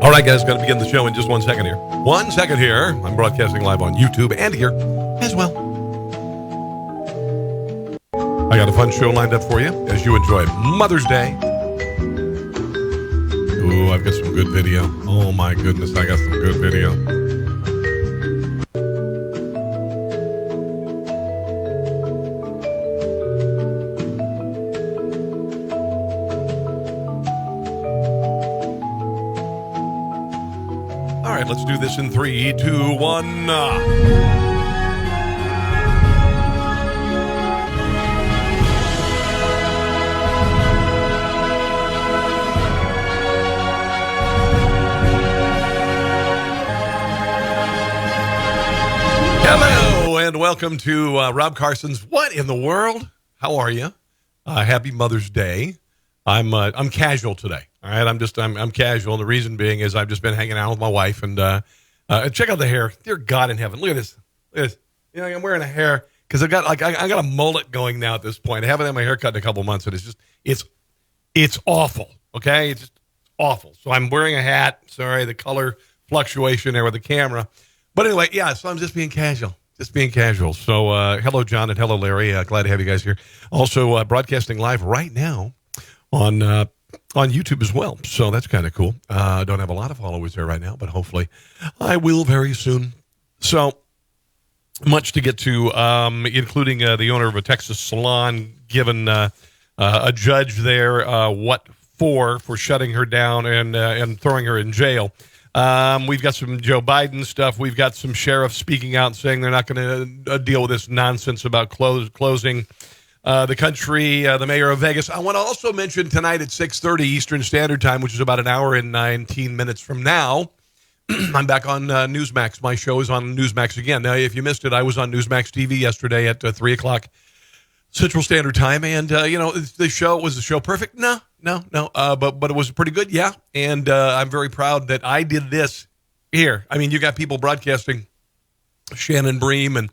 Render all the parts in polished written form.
All right, guys, going to begin the show in just 1 second here. 1 second here. I'm broadcasting live on YouTube and here as well. I got a fun show lined up for you as you enjoy Mother's Day. Ooh, I've got some good video. Oh, my goodness, I got some good video. All right, let's do this in 3, 2, 1. Hello, and welcome to Rob Carson's What in the World? How are you? Happy Mother's Day. I'm casual today. All right, I'm casual. And the reason being is I've just been hanging out with my wife and check out the hair. Dear God in heaven, look at this. Look at this. You know, I'm wearing a hair because I got a mullet going now at this point. I haven't had my hair cut in a couple months, and it's awful. Okay, it's just awful. So I'm wearing a hat. Sorry, the color fluctuation there with the camera. But anyway, yeah. So I'm just being casual. So hello, John, and hello, Larry. Glad to have you guys here. Also broadcasting live right now on YouTube as well. So that's kind of cool. I don't have a lot of followers there right now, but hopefully I will very soon. So much to get to, including the owner of a Texas salon giving a judge there what for shutting her down and throwing her in jail. We've got some Joe Biden stuff. We've got some sheriffs speaking out and saying they're not going to deal with this nonsense about closing the country, the mayor of Vegas. I want to also mention tonight at 6:30 Eastern Standard Time, which is about an hour and 19 minutes from now, I'm back on Newsmax. My show is on Newsmax again. Now, if you missed it, I was on Newsmax TV yesterday at 3 o'clock Central Standard Time. And, was the show perfect? No. But it was pretty good, yeah. And I'm very proud that I did this here. I mean, you got people broadcasting Shannon Bream and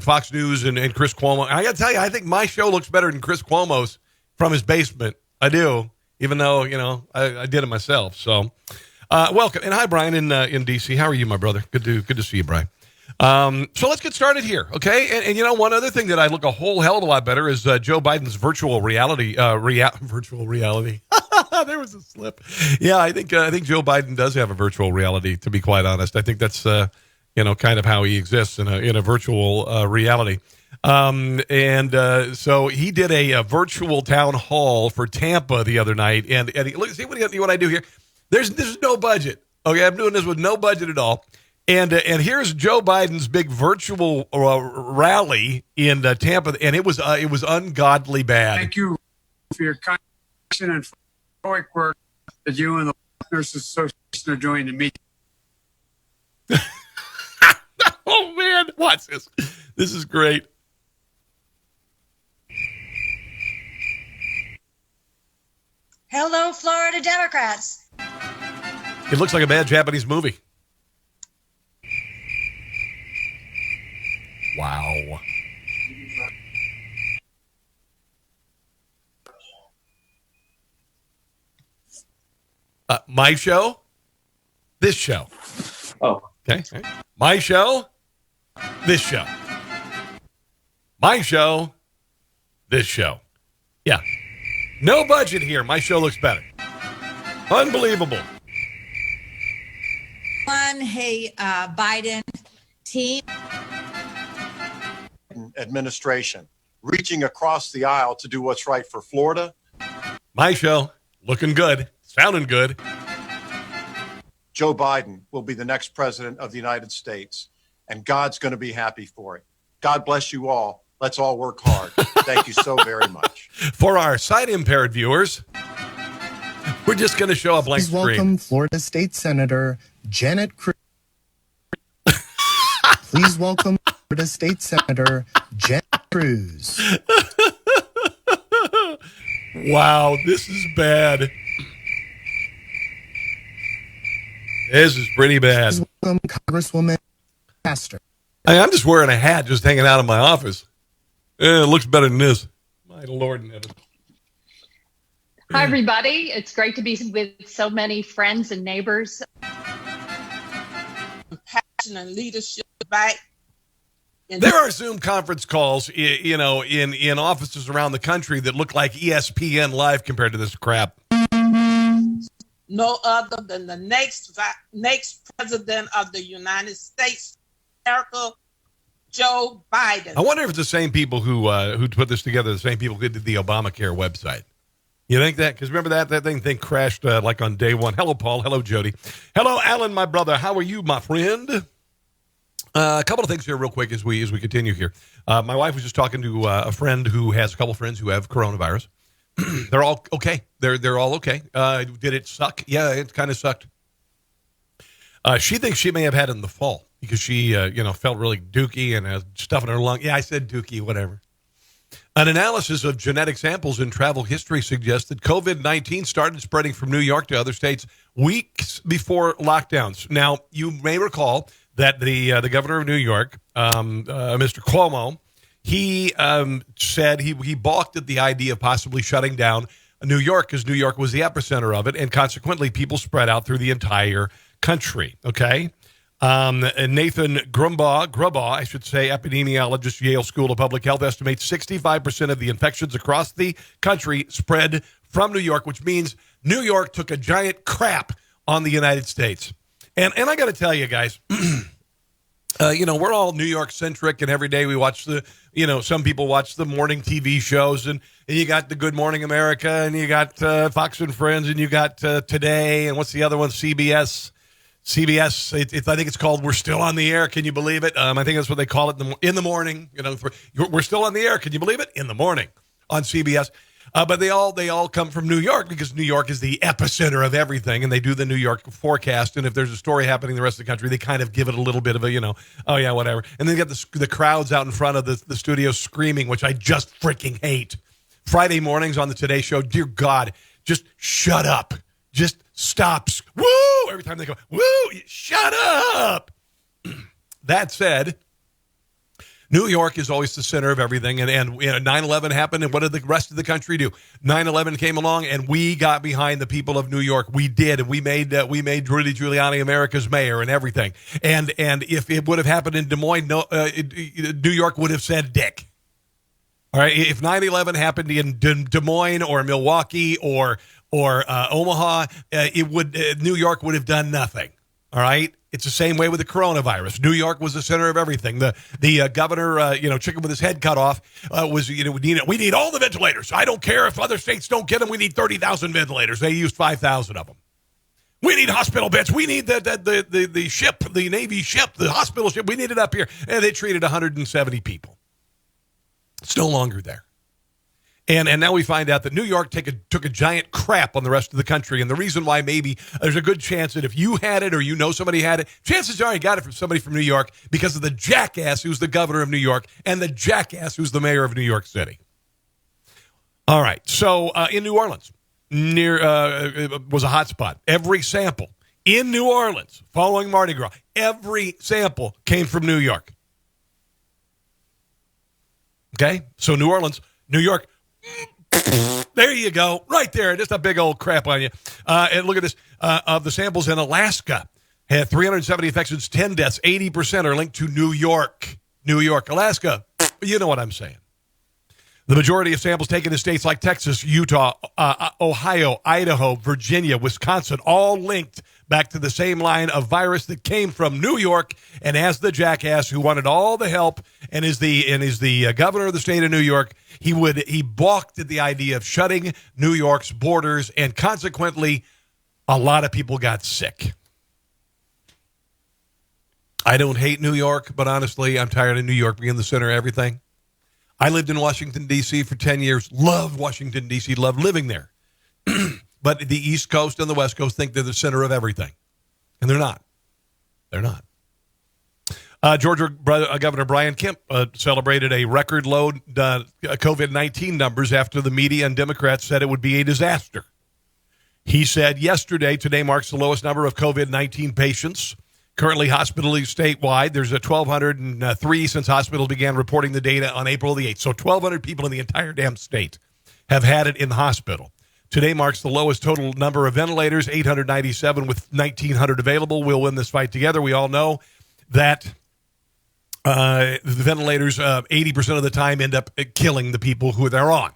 Fox News and Chris Cuomo. And I got to tell you, I think my show looks better than Chris Cuomo's from his basement. I do, even though, I did it myself. So welcome. And hi, Brian in D.C. How are you, my brother? Good to see you, Brian. So let's get started here, okay? And one other thing that I look a whole hell of a lot better is Joe Biden's virtual reality. Virtual reality. There was a slip. Yeah, I think Joe Biden does have a virtual reality, to be quite honest. I think that's kind of how he exists in a virtual reality. So he did a virtual town hall for Tampa the other night, and look, see what I do here. There's no budget. Okay, I'm doing this with no budget at all. And here's Joe Biden's big virtual rally in Tampa, and it was ungodly bad. Thank you for your kindness and heroic work that you and the Nurses Association are doing to meet. Oh man, watch this. This is great. Hello, Florida Democrats. It looks like a bad Japanese movie. Wow. My show? This show. Oh. Okay. My show? This show. My show? This show. Yeah. No budget here. My show looks better. Unbelievable. Hey, Biden team. Administration reaching across the aisle to do what's right for Florida. My show, looking good, sounding good. Joe Biden will be the next president of the United States, and God's going to be happy for it. God bless you all. Let's all work hard. Thank you so very much. For our sight-impaired viewers, we're just going to show a blank screen. Welcome Florida State Senator Janet Cruz. Please welcome Florida State Senator Janet Cruz. Wow, this is bad. This is pretty bad. Please welcome Congresswoman Pastor. I'm just wearing a hat, just hanging out in my office. It looks better than this. My Lord in heaven. Hi, everybody. It's great to be with so many friends and neighbors. Passion and leadership back. There are Zoom conference calls, in offices around the country that look like ESPN Live compared to this crap. No other than the next president of the United States, America, Joe Biden. I wonder if it's the same people who put this together, the same people who did the Obamacare website. You think that? Because remember that thing crashed like on day one. Hello, Paul. Hello, Jody. Hello, Alan, my brother. How are you, my friend? A couple of things here real quick as we continue here. My wife was just talking to a friend who has a couple of friends who have coronavirus. They're all okay. They're all okay. Did it suck? Yeah, it kind of sucked. She thinks she may have had it in the fall because she, felt really dookie and stuff in her lung. Yeah, I said dookie, whatever. An analysis of genetic samples in travel history suggests that COVID-19 started spreading from New York to other states weeks before lockdowns. Now, you may recall that the governor of New York, Mr. Cuomo, he said he balked at the idea of possibly shutting down New York because New York was the epicenter of it, and consequently people spread out through the entire country, okay? Nathan Grumbaugh, I should say, epidemiologist, Yale School of Public Health, estimates 65% of the infections across the country spread from New York, which means New York took a giant crap on the United States. And I got to tell you guys, we're all New York centric, and every day we watch some people watch the morning TV shows, and you got the Good Morning America, and you got Fox and Friends, and you got Today, and what's the other one? CBS. I think it's called We're Still on the Air. Can you believe it? I think that's what they call it in the morning. We're still on the air. Can you believe it? In the morning on CBS. But they all come from New York because New York is the epicenter of everything, and they do the New York forecast. And if there's a story happening in the rest of the country, they kind of give it a little bit of a, oh yeah, whatever. And then you got the crowds out in front of the studio screaming, which I just freaking hate. Friday mornings on the Today Show, dear God, just shut up. Just stops. Woo! Every time they go, woo! Shut up! That said, New York is always the center of everything, and 9/11 happened, and what did the rest of the country do? 9/11 came along, and we got behind the people of New York. We did, and we made Rudy Giuliani America's mayor and everything. And if it would have happened in Des Moines, New York would have said dick. All right, if 9/11 happened in Des Moines or Milwaukee or Omaha, New York would have done nothing. All right, it's the same way with the coronavirus. New York was the center of everything. The governor, chicken with his head cut off, was we need all the ventilators. I don't care if other states don't get them. We need 30,000 ventilators. They used 5,000 of them. We need hospital beds. We need the ship, the Navy ship, the hospital ship. We need it up here. And they treated 170 people. It's no longer there. And now we find out that New York took a giant crap on the rest of the country. And the reason why maybe there's a good chance that if you had it or somebody had it, chances are you got it from somebody from New York because of the jackass who's the governor of New York and the jackass who's the mayor of New York City. All right. So in New Orleans, was a hot spot. Every sample in New Orleans following Mardi Gras, every sample came from New York. Okay? So New Orleans, New York, there you go. Right there. Just a big old crap on you. And look at this. Of the samples in Alaska, had 370 infections, 10 deaths, 80% are linked to New York. New York. Alaska, you know what I'm saying. The majority of samples taken in states like Texas, Utah, Ohio, Idaho, Virginia, Wisconsin, all linked back to the same line of virus that came from New York. And as the jackass who wanted all the help and is the governor of the state of New York, he balked at the idea of shutting New York's borders, and consequently, a lot of people got sick. I don't hate New York, but honestly, I'm tired of New York being the center of everything. I lived in Washington, D.C. for 10 years, loved Washington, D.C., loved living there. But the East Coast and the West Coast think they're the center of everything. And they're not. They're not. Georgia Governor Brian Kemp celebrated a record low COVID-19 numbers after the media and Democrats said it would be a disaster. He said today marks the lowest number of COVID-19 patients currently hospitalized statewide. There's 1,203 since hospitals began reporting the data on April the 8th. So 1,200 people in the entire damn state have had it in the hospital. Today marks the lowest total number of ventilators, 897 with 1,900 available. We'll win this fight together. We all know that the ventilators, 80% of the time, end up killing the people who they're on.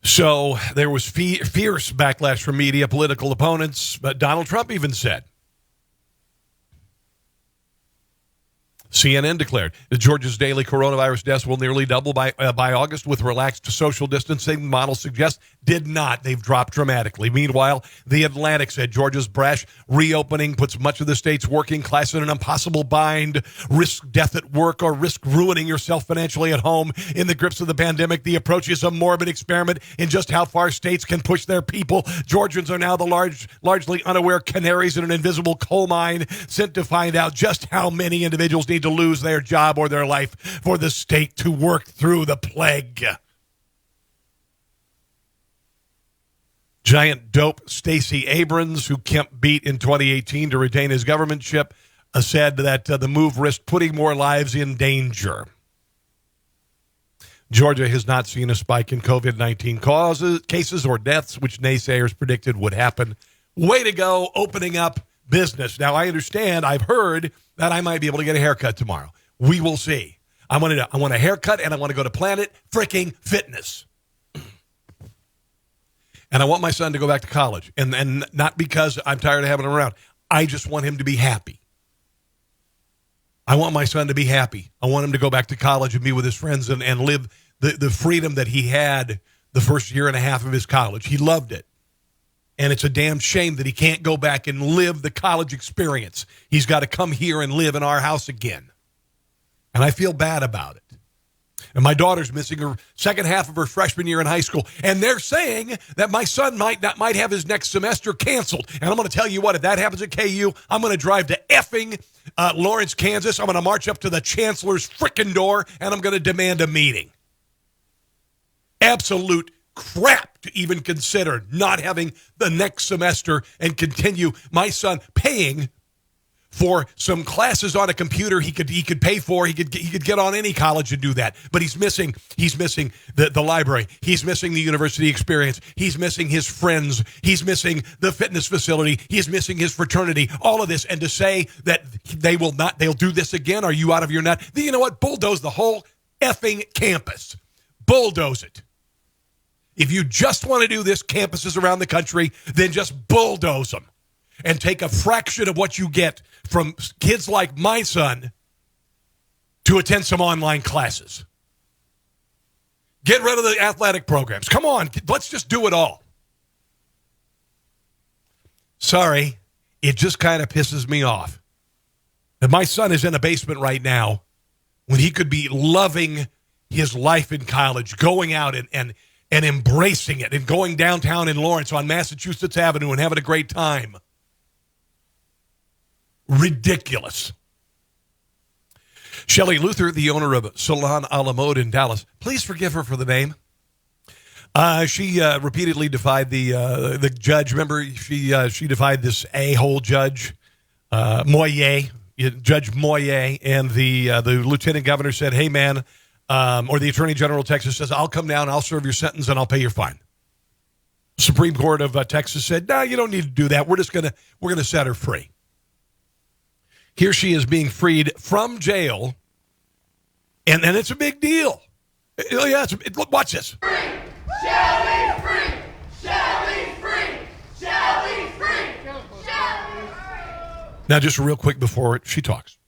So there was fierce backlash from media, political opponents. But Donald Trump even said, CNN declared that Georgia's daily coronavirus deaths will nearly double by August with relaxed social distancing. Models suggest did not. They've dropped dramatically. Meanwhile, The Atlantic said Georgia's brash reopening puts much of the state's working class in an impossible bind. Risk death at work or risk ruining yourself financially at home. In the grips of the pandemic, the approach is a morbid experiment in just how far states can push their people. Georgians are now the largely unaware canaries in an invisible coal mine, sent to find out just how many individuals need to lose their job or their life for the state to work through the plague. Giant dope Stacey Abrams, who Kemp beat in 2018 to retain his governmentship, said that the move risked putting more lives in danger. Georgia has not seen a spike in COVID-19 cases or deaths, which naysayers predicted would happen. Way to go, opening up business. Now, I understand, I've heard that I might be able to get a haircut tomorrow. We will see. I want a haircut, and I want to go to Planet Freaking Fitness. And I want my son to go back to college. And not because I'm tired of having him around. I just want him to be happy. I want my son to be happy. I want him to go back to college and be with his friends and live the freedom that he had the first year and a half of his college. He loved it. And it's a damn shame that he can't go back and live the college experience. He's got to come here and live in our house again. And I feel bad about it. And my daughter's missing her second half of her freshman year in high school. And they're saying that my son might have his next semester canceled. And I'm going to tell you what, if that happens at KU, I'm going to drive to effing Lawrence, Kansas. I'm going to march up to the chancellor's frickin' door, and I'm going to demand a meeting. Absolute crap to even consider not having the next semester and continue my son paying for some classes on a computer he could pay for. He could get on any college and do that. But he's missing the library. He's missing the university experience. He's missing his friends. He's missing the fitness facility. He's missing his fraternity. All of this. And to say that they'll do this again, are you out of your nut? You know what? Bulldoze the whole effing campus. Bulldoze it. If you just want to do this campuses around the country, then just bulldoze them. And take a fraction of what you get from kids like my son to attend some online classes. Get rid of the athletic programs. Come on, let's just do it all. Sorry, it just kind of pisses me off that my son is in a basement right now when he could be loving his life in college, going out and embracing it and going downtown in Lawrence on Massachusetts Avenue and having a great time. Ridiculous. Shelley Luther, the owner of Salon a la Mode in Dallas, please forgive her for the name. She repeatedly defied the judge. Remember, she defied this a-hole judge, Moyer, Judge Moyer, and the lieutenant governor said, "Hey, man," or the attorney general of Texas says, "I'll come down, I'll serve your sentence, and I'll pay your fine." Supreme Court of Texas said, "No, you don't need to do that. We're gonna set her free." Here she is being freed from jail, and it's a big deal. Yeah, look, watch this. Free! Shelley free! Shelley free! Shelley free! Shelley free! Now, just real quick before she talks.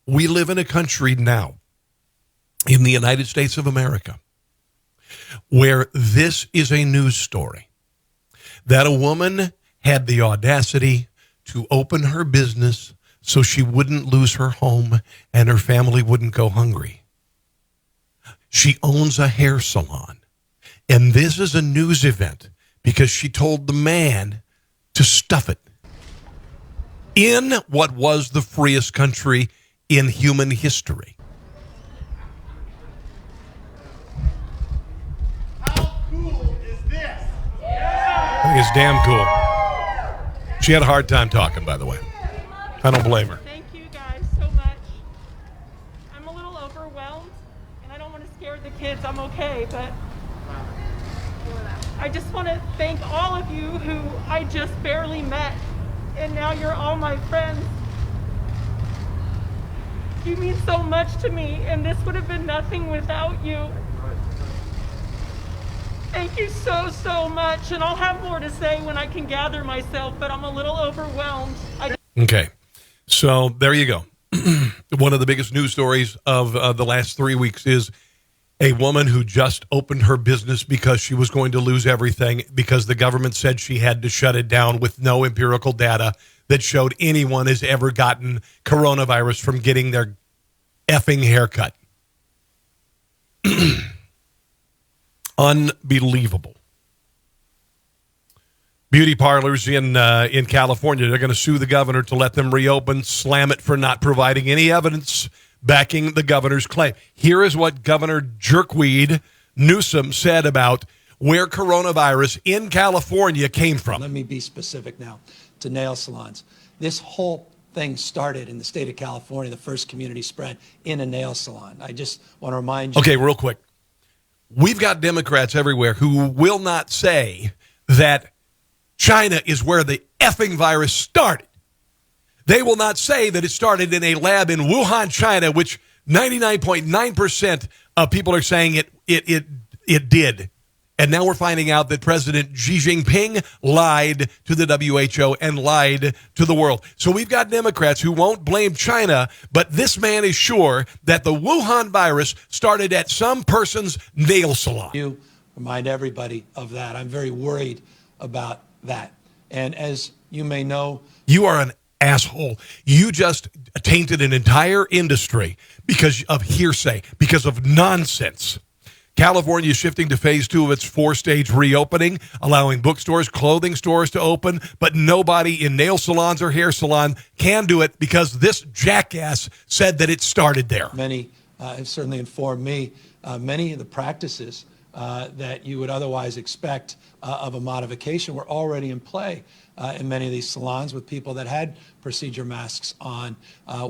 We live in a country now, in the United States of America, where this is a news story, that a woman had the audacity to open her business so she wouldn't lose her home and her family wouldn't go hungry. She owns a hair salon. And this is a news event because she told the man to stuff it. In what was the freest country in human history. How cool is this? I think it's damn cool. She had a hard time talking, by the way. I don't blame her. Thank you guys so much. I'm a little overwhelmed, and I don't want to scare the kids. I'm okay, but I just want to thank all of you who I just barely met, and now you're all my friends. You mean so much to me, and this would have been nothing without you. Thank you so, so much, and I'll have more to say when I can gather myself, but I'm a little overwhelmed. Okay, so there you go. One of the biggest news stories of the last 3 weeks is a woman who just opened her business because she was going to lose everything because the government said she had to shut it down with no empirical data that showed anyone has ever gotten coronavirus from getting their effing haircut. Unbelievable. Beauty parlors in California, they're going to sue the governor to let them reopen, slam it for not providing any evidence backing the governor's claim. Here is what Governor Jerkweed Newsome said about where coronavirus in California came from. Let me be specific now to nail salons. This whole thing started in the state of California, the first community spread in a nail salon. I just want to remind you. Okay, real quick. We've got Democrats everywhere who will not say that China is where the effing virus started. They will not say that it started in a lab in Wuhan, China, which 99.9% of people are saying it did. And now we're finding out that President Xi Jinping lied to the WHO and lied to the world. So we've got Democrats who won't blame China, but this man is sure that the Wuhan virus started at some person's nail salon. You remind everybody of that. I'm very worried about that. And as you may know, you are an asshole. You just tainted an entire industry because of hearsay, because of nonsense. California is shifting to phase 2 of its 4-stage reopening, allowing bookstores, clothing stores to open, but nobody in nail salons or hair salon can do it because this jackass said that it started there. Many have certainly informed me, many of the practices that you would otherwise expect of a modification were already in play in many of these salons with people that had procedure masks on.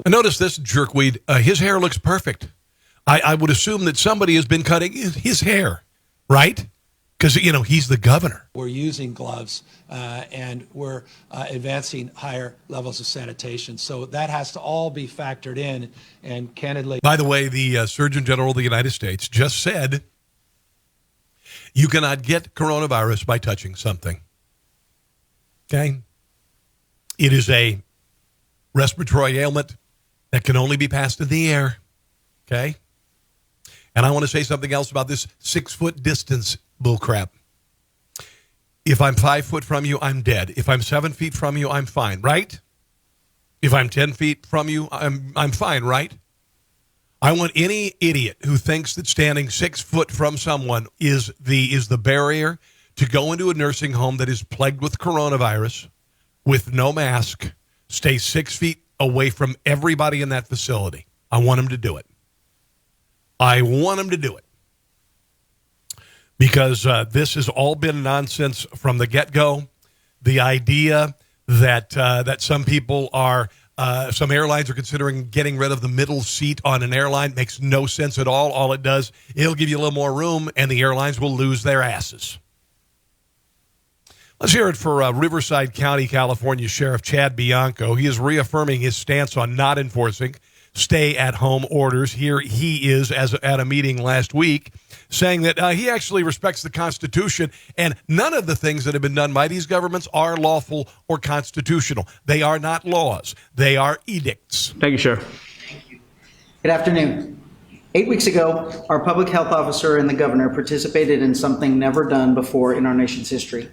Notice this jerkweed. His hair looks perfect. I would assume that somebody has been cutting his hair, right? Because, you know, he's the governor. We're using gloves and we're advancing higher levels of sanitation. So that has to all be factored in. And candidly, by the way, the Surgeon General of the United States just said you cannot get coronavirus by touching something. Okay? It is a respiratory ailment that can only be passed in the air. Okay? And I want to say something else about this 6-foot distance bullcrap. If I'm 5 foot from you, I'm dead. If I'm 7 feet from you, I'm fine, right? If I'm 10 feet from you, I'm fine, right? I want any idiot who thinks that standing 6 foot from someone is the barrier to go into a nursing home that is plagued with coronavirus with no mask, stay 6 feet away from everybody in that facility. I want them to do it. I want them to do it. Because this has all been nonsense from the get-go. The idea that some people are, some airlines are considering getting rid of the middle seat on an airline makes no sense at all. All it does, it'll give you a little more room, and the airlines will lose their asses. Let's hear it for Riverside County, California Sheriff Chad Bianco. He is reaffirming his stance on not enforcing stay-at-home orders. Here he is at a meeting last week saying that he actually respects the Constitution, and none of the things that have been done by these governments are lawful or constitutional. They are not laws. They are edicts. Thank you, Sheriff. Good afternoon. 8 weeks ago, our public health officer and the governor participated in something never done before in our nation's history.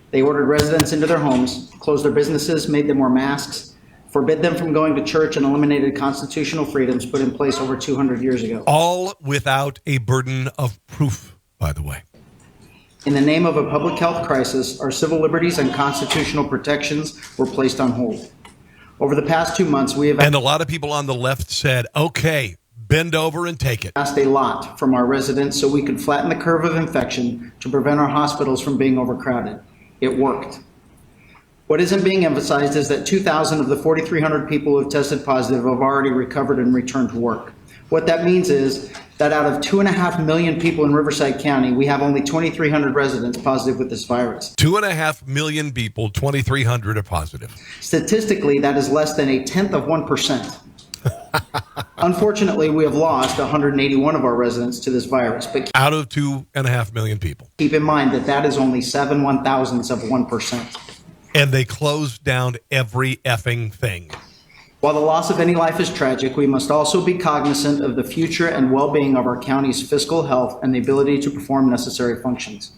They ordered residents into their homes, closed their businesses, made them wear masks, forbid them from going to church, and eliminated constitutional freedoms put in place over 200 years ago. All without a burden of proof, by the way. In the name of a public health crisis, our civil liberties and constitutional protections were placed on hold. Over the past 2 months, we have... And a lot of people on the left said, okay, bend over and take it. Asked a lot from our residents so we could flatten the curve of infection to prevent our hospitals from being overcrowded. It worked. What isn't being emphasized is that 2,000 of the 4,300 people who have tested positive have already recovered and returned to work. What that means is that out of 2.5 million people in Riverside County, we have only 2,300 residents positive with this virus. 2.5 million people, 2,300 are positive. Statistically, that is less than 0.1%. Unfortunately, we have lost 181 of our residents to this virus. But out of 2.5 million people. Keep in mind that that is only 7/1,000ths of 1%. And they closed down every effing thing. While the loss of any life is tragic, we must also be cognizant of the future and well-being of our county's fiscal health and the ability to perform necessary functions.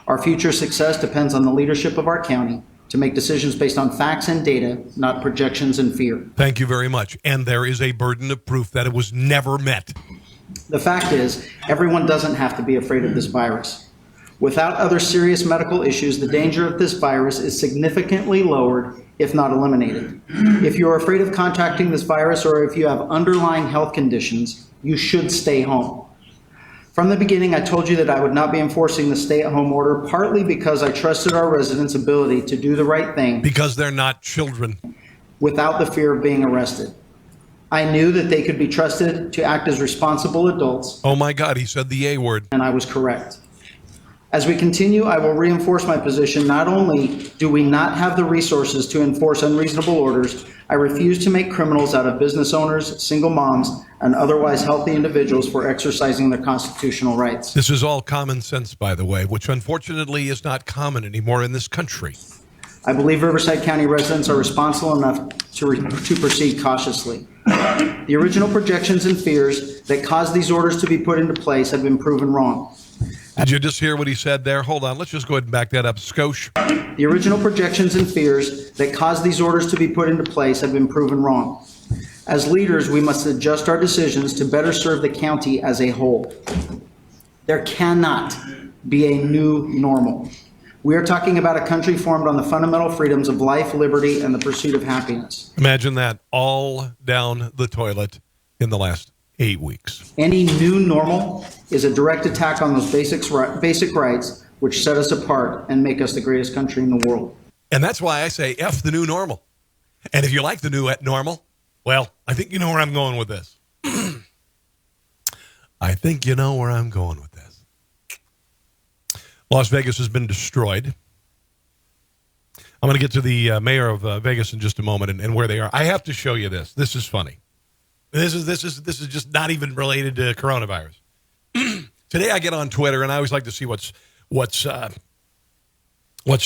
Our future success depends on the leadership of our county to make decisions based on facts and data, not projections and fear. Thank you very much. And there is a burden of proof that it was never met. The fact is, everyone doesn't have to be afraid of this virus. Without other serious medical issues, the danger of this virus is significantly lowered, if not eliminated. If you are afraid of contracting this virus or if you have underlying health conditions, you should stay home. From the beginning, I told you that I would not be enforcing the stay-at-home order, partly because I trusted our residents' ability to do the right thing. Because they're not children. Without the fear of being arrested. I knew that they could be trusted to act as responsible adults. Oh my God, he said the A word. And I was correct. As we continue, I will reinforce my position. Not only do we not have the resources to enforce unreasonable orders, I refuse to make criminals out of business owners, single moms, and otherwise healthy individuals for exercising their constitutional rights. This is all common sense, by the way, which unfortunately is not common anymore in this country. I believe Riverside County residents are responsible enough to proceed cautiously. The original projections and fears that caused these orders to be put into place have been proven wrong. Did you just hear what he said there? Hold on. Let's just go ahead and back that up. Skosh. The original projections and fears that caused these orders to be put into place have been proven wrong. As leaders, we must adjust our decisions to better serve the county as a whole. There cannot be a new normal. We are talking about a country formed on the fundamental freedoms of life, liberty, and the pursuit of happiness. Imagine that all down the toilet in the last 8 weeks. Any new normal is a direct attack on those basic rights which set us apart and make us the greatest country in the world. And that's why I say F the new normal. And if you like the new normal, well, I think you know where I'm going with this. I think you know where I'm going with this. Las Vegas has been destroyed. I'm going to get to the mayor of Vegas in just a moment and where they are. I have to show you this. This is funny. This is just not even related to coronavirus. Today I get on Twitter and I always like to see what's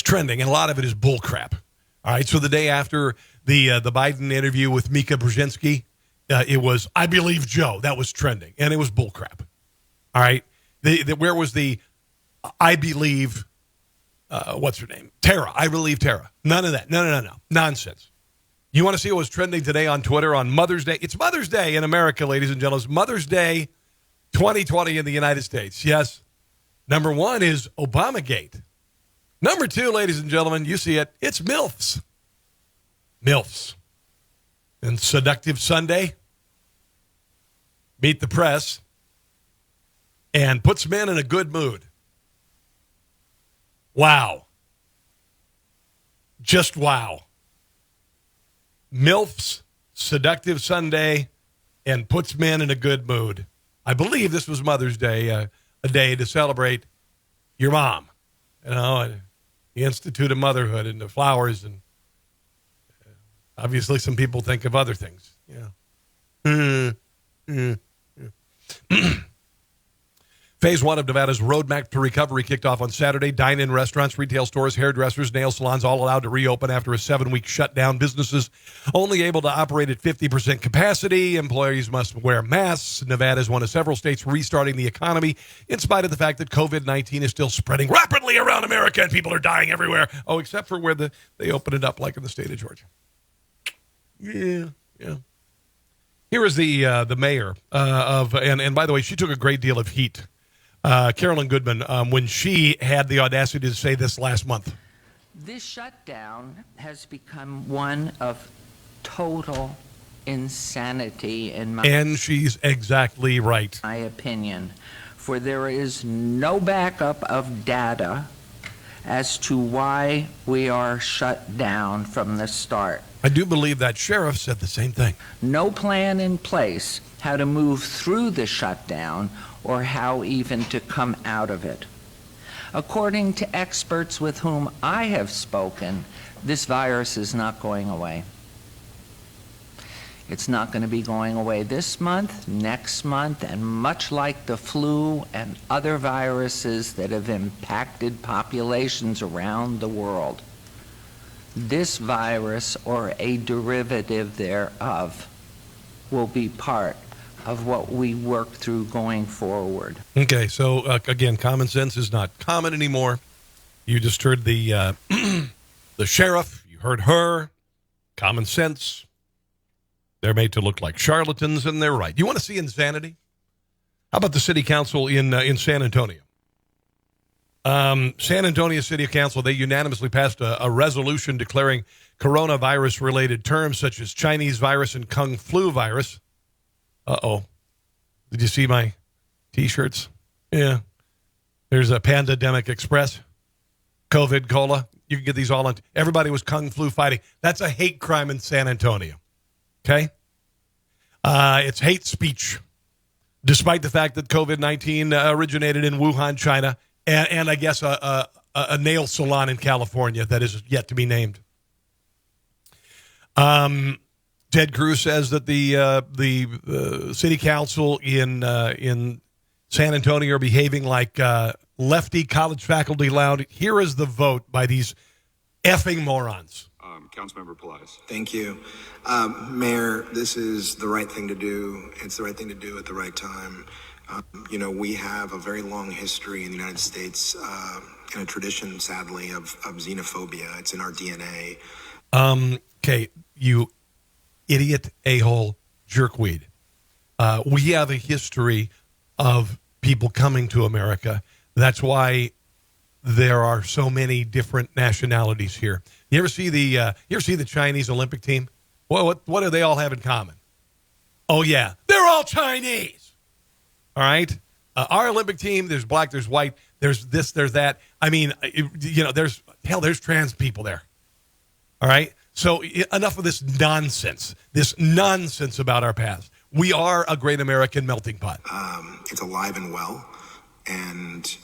trending, and a lot of it is bull crap. All right, so the day after the Biden interview with Mika Brzezinski, it was "I believe Joe." That was trending, and it was bull crap. All right, where was the "I believe"? What's her name? Tara. I believe Tara. None of that. No. Nonsense. You want to see what was trending today on Twitter on Mother's Day? It's Mother's Day in America, ladies and gentlemen. It's Mother's Day 2020 in the United States. Yes. Number one is Obamagate. Number two, ladies and gentlemen, you see it. It's MILFs. MILFs. And Seductive Sunday. Meet the press. And puts men in a good mood. Wow. Just wow. MILFs, Seductive Sunday, and puts men in a good mood. I believe this was Mother's Day, a day to celebrate your mom. You know, and the Institute of Motherhood and the flowers. And obviously some people think of other things. Yeah. Phase 1 of Nevada's roadmap to recovery kicked off on Saturday. Dine-in restaurants, retail stores, hairdressers, nail salons all allowed to reopen after a 7-week shutdown. Businesses only able to operate at 50% capacity. Employees must wear masks. Nevada is one of several states restarting the economy in spite of the fact that COVID-19 is still spreading rapidly around America and people are dying everywhere. Oh, except for where they open it up, like in the state of Georgia. Yeah. Here is the mayor of, and by the way, she took a great deal of heat. Carolyn Goodman, when she had the audacity to say this last month. This shutdown has become one of total insanity and she's exactly right. My opinion, for there is no backup of data as to why we are shut down from the start. I do believe that sheriff said the same thing. No plan in place how to move through the shutdown, or how even to come out of it. According to experts with whom I have spoken, this virus is not going away. It's not going to be going away this month, next month, and much like the flu and other viruses that have impacted populations around the world, this virus, or a derivative thereof, will be part of what we work through going forward. Okay, so again, common sense is not common anymore. You just heard the the sheriff. You heard her. Common sense. They're made to look like charlatans, and they're right. You want to see insanity? How about the city council in San Antonio? San Antonio City Council, they unanimously passed a resolution declaring coronavirus-related terms such as Chinese virus and Kung flu virus. Uh-oh. Did you see my T-shirts? Yeah. There's a Pandademic Express, COVID Cola. You can get these all on. Everybody was Kung flu fighting. That's a hate crime in San Antonio. Okay? It's hate speech, despite the fact that COVID-19 originated in Wuhan, China, and I guess a nail salon in California that is yet to be named. Ted Cruz says that the city council in San Antonio are behaving like lefty college faculty loud. Here is the vote by these effing morons. Councilmember Pelias. Thank you. Mayor, this is the right thing to do. It's the right thing to do at the right time. We have a very long history in the United States and a tradition, sadly, of xenophobia. It's in our DNA. Okay, you idiot, a-hole, jerkweed. We have a history of people coming to America. That's why there are so many different nationalities here. You ever see the Chinese Olympic team? What do they all have in common? Oh yeah, they're all Chinese. All right, our Olympic team. There's black, there's white, there's this, there's that. I mean, there's trans people there. All right, so enough of this nonsense. This nonsense about our past. We are a great American melting pot. It's alive and well, and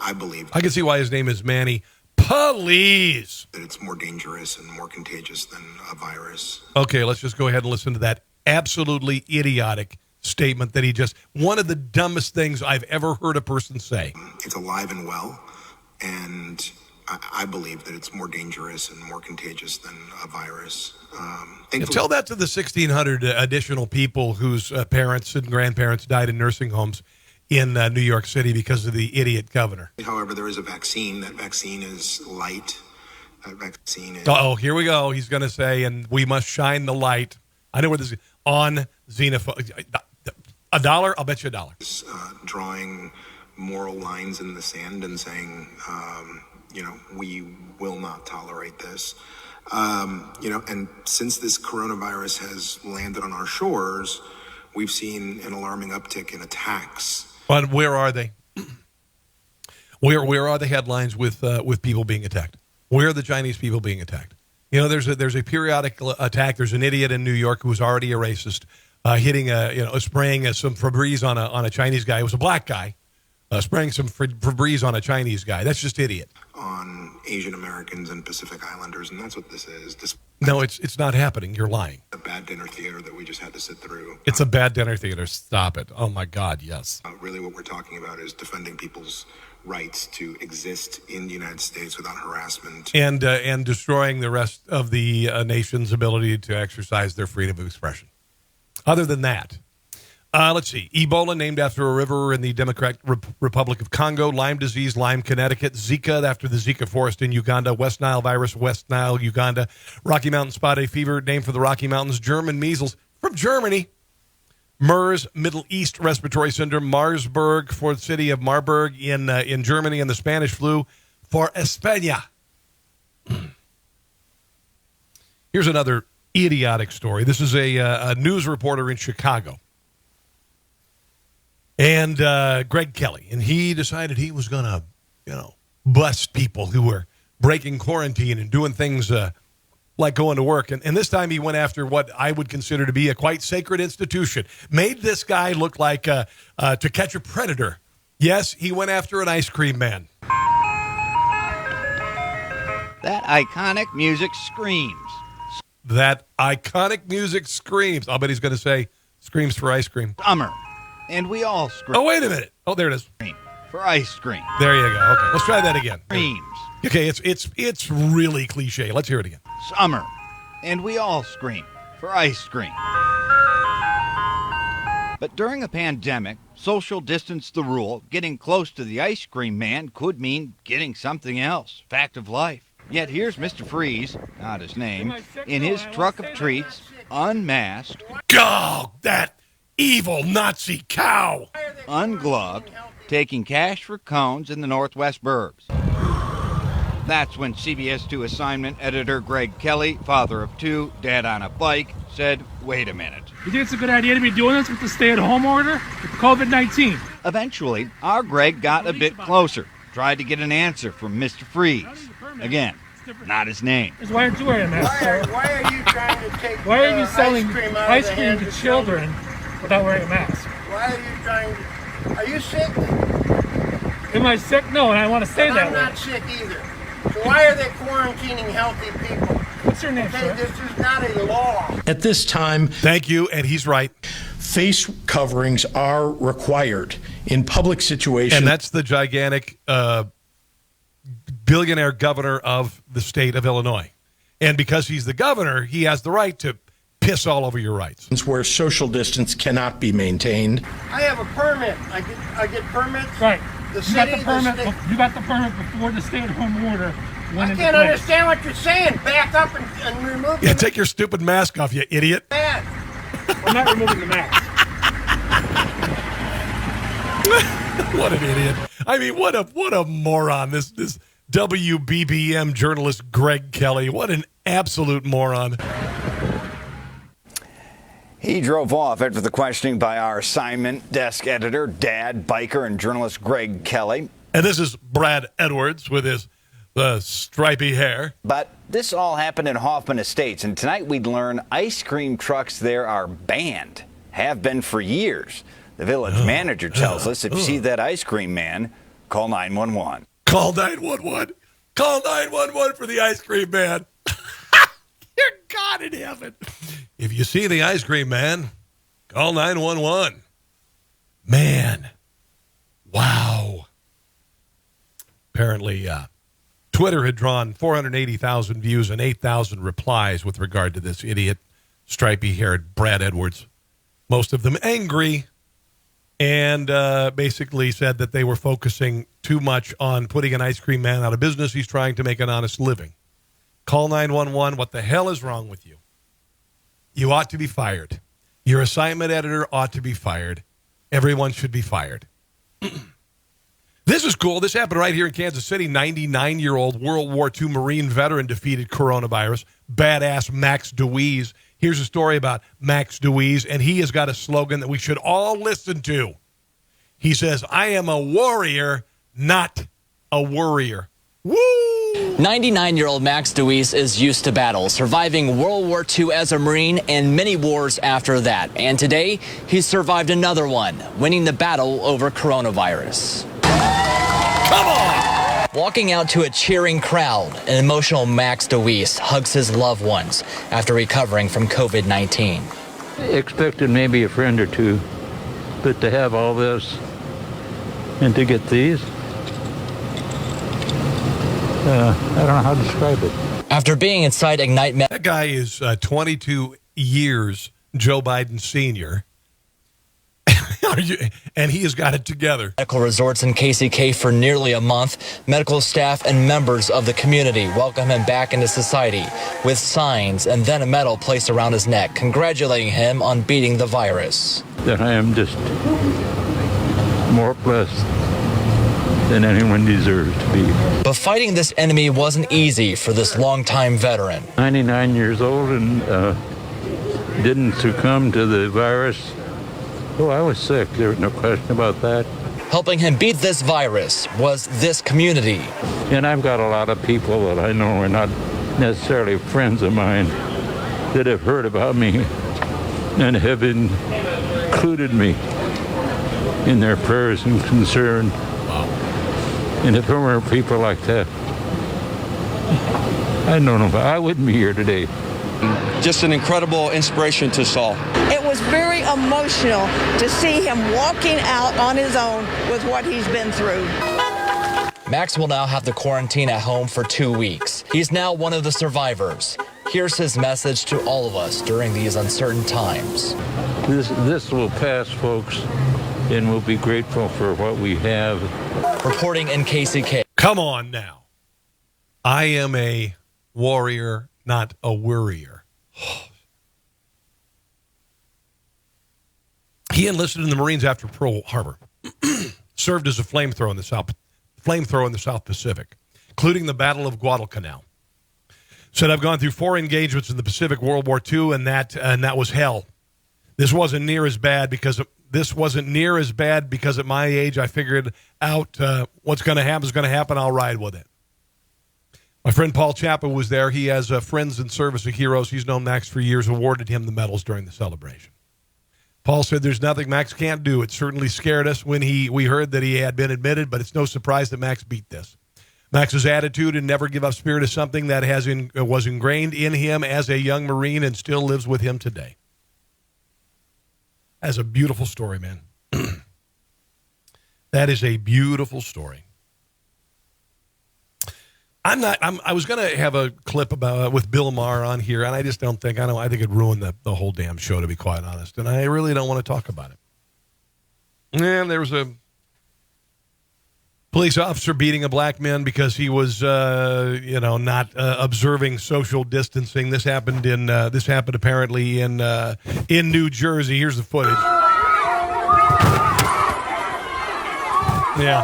I believe I can see why his name is Manny. Please. That it's more dangerous and more contagious than a virus. Okay, let's just go ahead and listen to that absolutely idiotic statement that he just, one of the dumbest things I've ever heard a person say. It's alive and well, and I believe that it's more dangerous and more contagious than a virus. Tell that to the 1,600 additional people whose parents and grandparents died in nursing homes in New York City because of the idiot governor. However, there is a vaccine. That vaccine is light. That vaccine is... Oh, here we go. He's going to say, and we must shine the light. I know where this is. On xenophobia. $1? I'll bet you $1. Drawing moral lines in the sand and saying, we will not tolerate this. And since this coronavirus has landed on our shores, we've seen an alarming uptick in attacks. But where are they? Where are the headlines with people being attacked? Where are the Chinese people being attacked? There's a periodic attack. There's an idiot in New York who's already a racist, hitting spraying some Febreze on a Chinese guy. It was a black guy, spraying some Febreze on a Chinese guy. That's just idiot. On Asian Americans and Pacific Islanders, and that's what this is. No, it's not happening. You're lying. A bad dinner theater that we just had to sit through. It's a bad dinner theater. Stop it. Oh, my God, yes. Really what we're talking about is defending people's rights to exist in the United States without harassment. And destroying the rest of the nation's ability to exercise their freedom of expression. Other than that, let's see. Ebola, named after a river in the Democratic Republic of Congo. Lyme disease, Lyme, Connecticut. Zika, after the Zika forest in Uganda. West Nile virus, West Nile, Uganda. Rocky Mountain spotted fever, named for the Rocky Mountains. German measles, from Germany. MERS, Middle East respiratory syndrome. Marsburg, for the city of Marburg in Germany. And the Spanish flu for España. Here's another idiotic story. This is a news reporter in Chicago. And Greg Kelly, and he decided he was going to, bust people who were breaking quarantine and doing things like going to work. And this time he went after what I would consider to be a quite sacred institution. Made this guy look like To Catch a Predator. Yes, he went after an ice cream man. That iconic music screams. That iconic music screams. I'll bet he's going to say screams for ice cream. Summer. And we all scream. Oh, wait a minute. Oh, there it is. For ice cream. There you go. Okay, let's try that again. Screams. Okay, it's really cliche. Let's hear it again. Summer. And we all scream for ice cream. But during a pandemic, social distance the rule, getting close to the ice cream man could mean getting something else. Fact of life. Yet here's Mr. Freeze, not his name, in his truck of treats, unmasked. Go, that evil Nazi cow! Ungloved, taking cash for cones in the Northwest Burbs. That's when CBS 2 assignment editor Greg Kelly, father of two, dad on a bike, said, wait a minute. You think it's a good idea to be doing this with the stay-at-home order? With COVID-19? Eventually, our Greg got a bit closer, tried to get an answer from Mr. Freeze. Again, not his name. Why aren't you wearing a mask, sir? Why are you trying to take Why are you selling ice cream to children without wearing a mask? Why are you trying to... Are you sick? Am I sick? No, and I want to say that I'm not sick either. So why are they quarantining healthy people? What's your name, okay, sir? This is not a law. At this time, thank you, and he's right. Face coverings are required in public situations. And that's the gigantic billionaire governor of the state of Illinois. And because he's the governor, he has the right to piss all over your rights. Where social distance cannot be maintained. I have a permit. I get permits. Right. The you city, got the permit. You got the permit before the stay-at-home order went into place. I can't understand what you're saying. Back up and remove it. Yeah, take your stupid mask off, you idiot. I'm not removing the mask. What an idiot. I mean, what a moron. This WBBM journalist Greg Kelly. What an absolute moron. He drove off after the questioning by our assignment desk editor, dad, biker, and journalist Greg Kelly. And this is Brad Edwards with his stripy hair. But this all happened in Hoffman Estates, and tonight we'd learn ice cream trucks there are banned. Have been for years. The village manager tells us if you see that ice cream man, call 911. Call 911. Call 911 for the ice cream man. Dear God in heaven. If you see the ice cream man, call 911. Man. Wow. Apparently, Twitter had drawn 480,000 views and 8,000 replies with regard to this idiot, stripy-haired Brad Edwards. Most of them angry, and basically said that they were focusing too much on putting an ice cream man out of business. He's trying to make an honest living. Call 911. What the hell is wrong with you? You ought to be fired. Your assignment editor ought to be fired. Everyone should be fired. This is cool. This happened right here in Kansas City. 99-year-old World War II Marine veteran defeated coronavirus. Badass Max DeWeese. Here's a story about Max DeWeese, and he has got a slogan that we should all listen to. He says, I am a warrior, not a worrier. Woo! 99-year-old Max DeWeese is used to battle, surviving World War II as a Marine and many wars after that. And today, he's survived another one, winning the battle over coronavirus. Come on! Walking out to a cheering crowd, an emotional Max DeWeese hugs his loved ones after recovering from COVID-19. Expected maybe a friend or two, but to have all this and to get these, I don't know how to describe it. After being inside Ignite That guy is 22 years Joe Biden senior. And he has got it together. Medical resorts in KCK for nearly a month, medical staff and members of the community welcome him back into society with signs and then a medal placed around his neck, congratulating him on beating the virus. That I am just more blessed than anyone deserves to be. But fighting this enemy wasn't easy for this longtime veteran. 99 years old and didn't succumb to the virus. Oh, I was sick. There was no question about that. Helping him beat this virus was this community. And I've got a lot of people that I know are not necessarily friends of mine that have heard about me and have included me in their prayers and concern. And if there weren't people like that, I don't know, I wouldn't be here today. Just an incredible inspiration to us all. It was very emotional to see him walking out on his own with what he's been through. Max will now have to quarantine at home for 2 weeks. He's now one of the survivors. Here's his message to all of us during these uncertain times. This will pass, folks, and we'll be grateful for what we have. Reporting in KCK. Come on now. I am a warrior, not a worrier. He enlisted in the Marines after Pearl Harbor. Served as a flamethrower in the South Pacific, including the Battle of Guadalcanal. Said, I've gone through 4 engagements in the Pacific World War II, and that was hell. This wasn't near as bad because at my age I figured out what's going to happen is going to happen. I'll ride with it. My friend Paul Chapa was there. He has friends in service of heroes. He's known Max for years, awarded him the medals during the celebration. Paul said there's nothing Max can't do. It certainly scared us when we heard that he had been admitted, but it's no surprise that Max beat this. Max's attitude and never give up spirit is something that was ingrained in him as a young Marine and still lives with him today. That's a beautiful story, man. That is a beautiful story. I was going to have a clip with Bill Maher on here, and I just don't think, I think it'd ruin the whole damn show, to be quite honest. And I really don't want to talk about it. And there was a police officer beating a black man because he was, not observing social distancing. This happened apparently in New Jersey. Here's the footage. Yeah.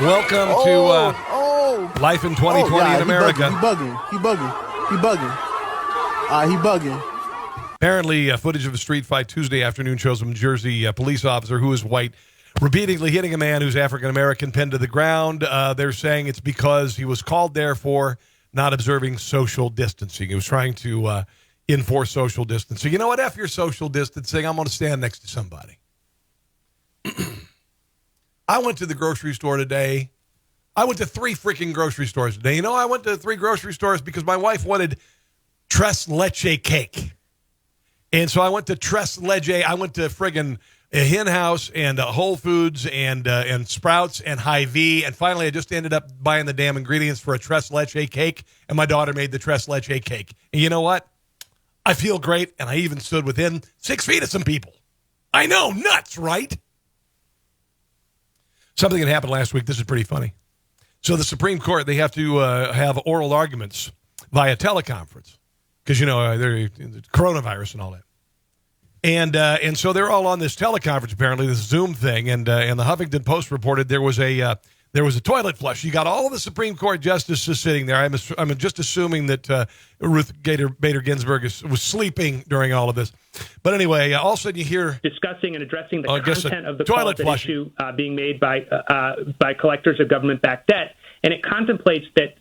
Welcome to Life in 2020 in America. He bugging. He bugging. Apparently, footage of a street fight Tuesday afternoon shows a New Jersey police officer who is white repeatedly hitting a man who's African-American pinned to the ground. They're saying it's because he was called there for not observing social distancing. He was trying to enforce social distancing. You know what? F your social distancing. I'm going to stand next to somebody. I went to the grocery store today. I went to 3 freaking grocery stores today. You know, I went to 3 grocery stores because my wife wanted tres leche cake. And so I went to tres leche. I went to friggin' a Hen House and Whole Foods and Sprouts and Hy-Vee. And finally, I just ended up buying the damn ingredients for a tres leche cake. And my daughter made the tres leche cake. And you know what? I feel great. And I even stood within 6 feet of some people. I know, nuts, right? Something that happened last week. This is pretty funny. So the Supreme Court, they have to have oral arguments via teleconference because, they're coronavirus and all that. And so they're all on this teleconference, apparently, this Zoom thing. And the Huffington Post reported there was a toilet flush. You got all of the Supreme Court justices sitting there. I'm just assuming that Ruth Bader Ginsburg was sleeping during all of this. But anyway, all of a sudden you hear discussing and addressing the content of the toilet call flush issue being made by collectors of government-backed debt, and it contemplates that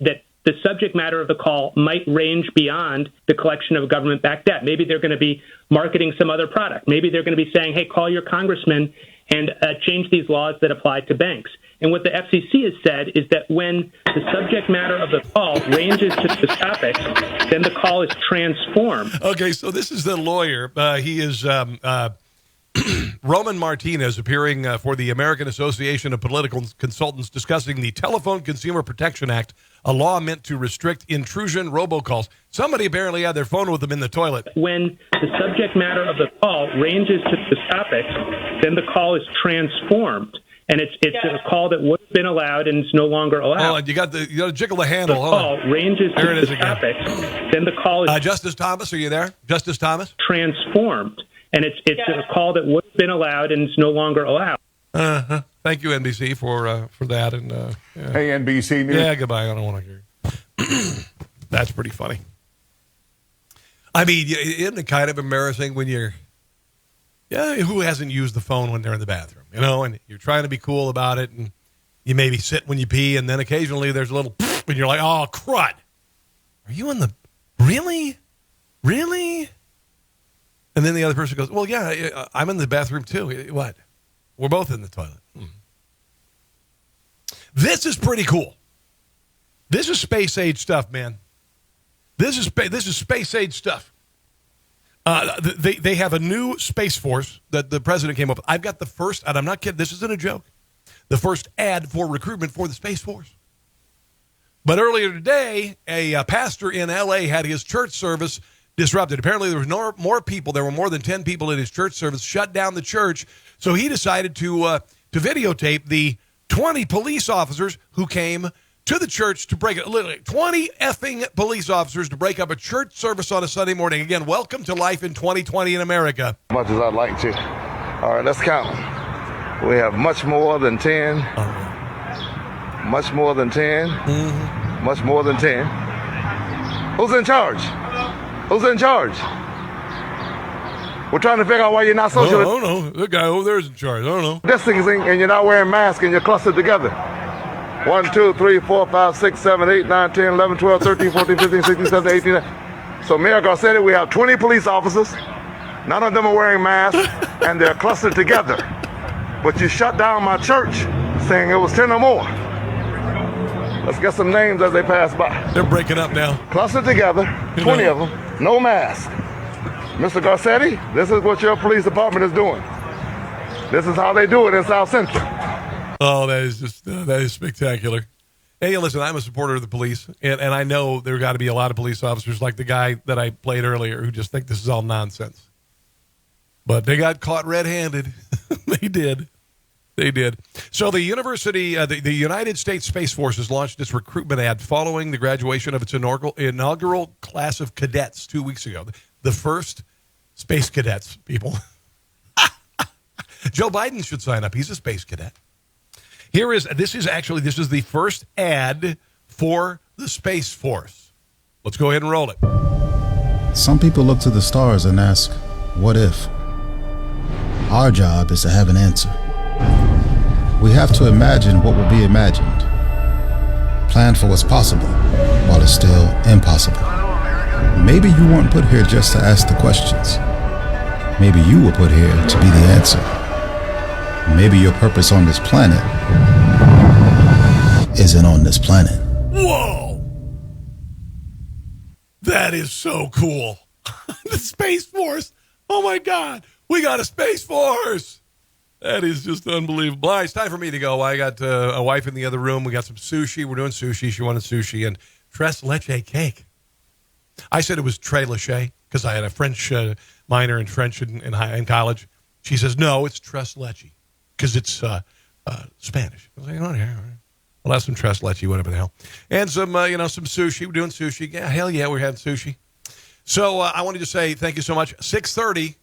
the subject matter of the call might range beyond the collection of government-backed debt. Maybe they're going to be marketing some other product. Maybe they're going to be saying, hey, call your congressman and change these laws that apply to banks. And what the FCC has said is that when the subject matter of the call ranges to the topic, then the call is transformed. Okay, so this is the lawyer. He is Roman Martinez, appearing for the American Association of Political Consultants, discussing the Telephone Consumer Protection Act, a law meant to restrict intrusion robocalls. Somebody apparently had their phone with them in the toilet. When the subject matter of the call ranges to the topic, then the call is transformed. And it's a call that would have been allowed and is no longer allowed. Oh, you got to jiggle the handle. The call ranges to the topic, then the call is... Justice Thomas, are you there? Justice Thomas? Transformed. And it's a call that would have been allowed and is no longer allowed. Uh-huh. Thank you, NBC, for that. And Hey, NBC News. Yeah, goodbye. I don't want to hear. That's pretty funny. I mean, isn't it kind of embarrassing when you're... Yeah, who hasn't used the phone when they're in the bathroom, and you're trying to be cool about it, and you maybe sit when you pee, and then occasionally there's a little, and you're like, oh, crud. Are you in the, really? Really? And then the other person goes, well, yeah, I'm in the bathroom too. What? We're both in the toilet. This is pretty cool. This is space age stuff, man. This is space age stuff. They have a new space force that the president came up with. I've got the first, and I'm not kidding, this isn't a joke, the first ad for recruitment for the Space Force. But earlier today, a pastor in L.A. had his church service disrupted. Apparently, there was more people. There were more than 10 people at his church service, shut down the church. So he decided to videotape the 20 police officers who came to the church to break it. Literally, 20 effing police officers to break up a church service on a Sunday morning. Again, welcome to life in 2020 in America. As much as I'd like to. All right, let's count. We have much more than 10. Much more than 10. Mm-hmm. Much more than 10. Who's in charge? Who's in charge? We're trying to figure out why you're not social. Oh, no. The guy over there is in charge. I don't know. Distancing, and you're not wearing masks, and you're clustered together. 1, 2, 3, 4, 5, 6, 7, 8, 9, 10, 11, 12, 13, 14, 15, 16, 17, 18. So Mayor Garcetti, we have 20 police officers. None of them are wearing masks, and they're clustered together. But you shut down my church saying it was 10 or more. Let's get some names as they pass by. They're breaking up now. Clustered together, 20 of them, no mask. Mr. Garcetti, this is what your police department is doing. This is how they do it in South Central. Oh, that is spectacular. Hey, listen, I'm a supporter of the police, and I know there got to be a lot of police officers like the guy that I played earlier who just think this is all nonsense. But they got caught red-handed. They did. They did. So the university, the United States Space Force has launched its recruitment ad following the graduation of its inaugural class of cadets 2 weeks ago. The first space cadets, people. Joe Biden should sign up. He's a space cadet. This is the first ad for the Space Force. Let's go ahead and roll it. Some people look to the stars and ask, what if? Our job is to have an answer. We have to imagine what will be imagined. Plan for what's possible while it's still impossible. Maybe you weren't put here just to ask the questions. Maybe you were put here to be the answer. Maybe your purpose on this planet isn't on this planet. Whoa! That is so cool. The Space Force. Oh my God. We got a Space Force. That is just unbelievable. All right, it's time for me to go. I got a wife in the other room. We got some sushi. We're doing sushi. She wanted sushi and tres leche cake. I said it was tres leche because I had a French minor in French in college. She says, no, it's tres leche because it's Spanish. I was like, oh, yeah, all right. We'll have some tres leche, whatever the hell. And some sushi. We're doing sushi. Yeah, hell yeah, we're having sushi. So I wanted to say thank you so much. 6:30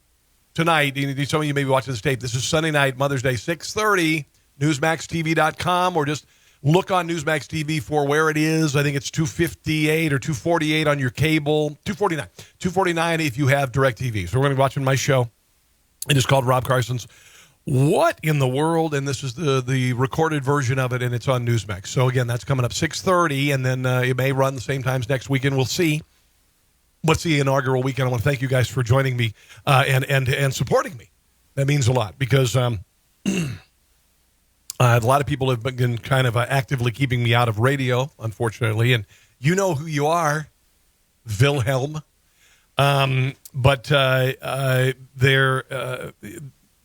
tonight. Some of you may be watching this tape. This is Sunday night, Mother's Day, 6:30, NewsmaxTV.com, or just look on Newsmax TV for where it is. I think it's 258 or 248 on your cable. 249 if you have DirecTV. So we're going to be watching my show. It is called Rob Carson's What in the World? And this is the recorded version of it, and it's on Newsmax. So, again, that's coming up 6:30, and then it may run the same times next weekend. We'll see. What's the inaugural weekend? I want to thank you guys for joining me and supporting me. That means a lot because a lot of people have been kind of actively keeping me out of radio, unfortunately, and you know who you are, Wilhelm. But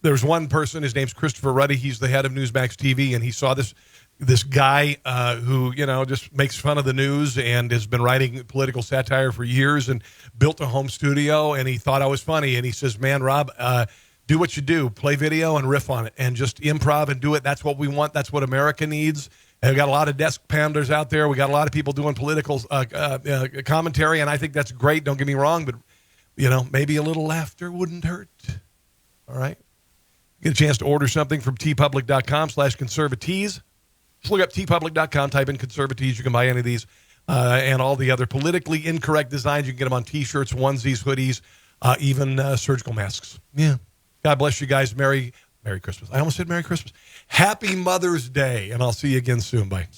there's one person, his name's Christopher Ruddy. He's the head of Newsmax TV, and he saw this guy who, just makes fun of the news and has been writing political satire for years and built a home studio, and he thought I was funny. And he says, man, Rob, do what you do. Play video and riff on it and just improv and do it. That's what we want. That's what America needs. And we got a lot of desk pounders out there. We got a lot of people doing political commentary, and I think that's great. Don't get me wrong, but, maybe a little laughter wouldn't hurt. All right? Get a chance to order something from tpublic.com/conservatees. Just look up tpublic.com, type in conservatees. You can buy any of these and all the other politically incorrect designs. You can get them on T-shirts, onesies, hoodies, even surgical masks. Yeah. God bless you guys. Merry Christmas. I almost said Merry Christmas. Happy Mother's Day, and I'll see you again soon. Bye.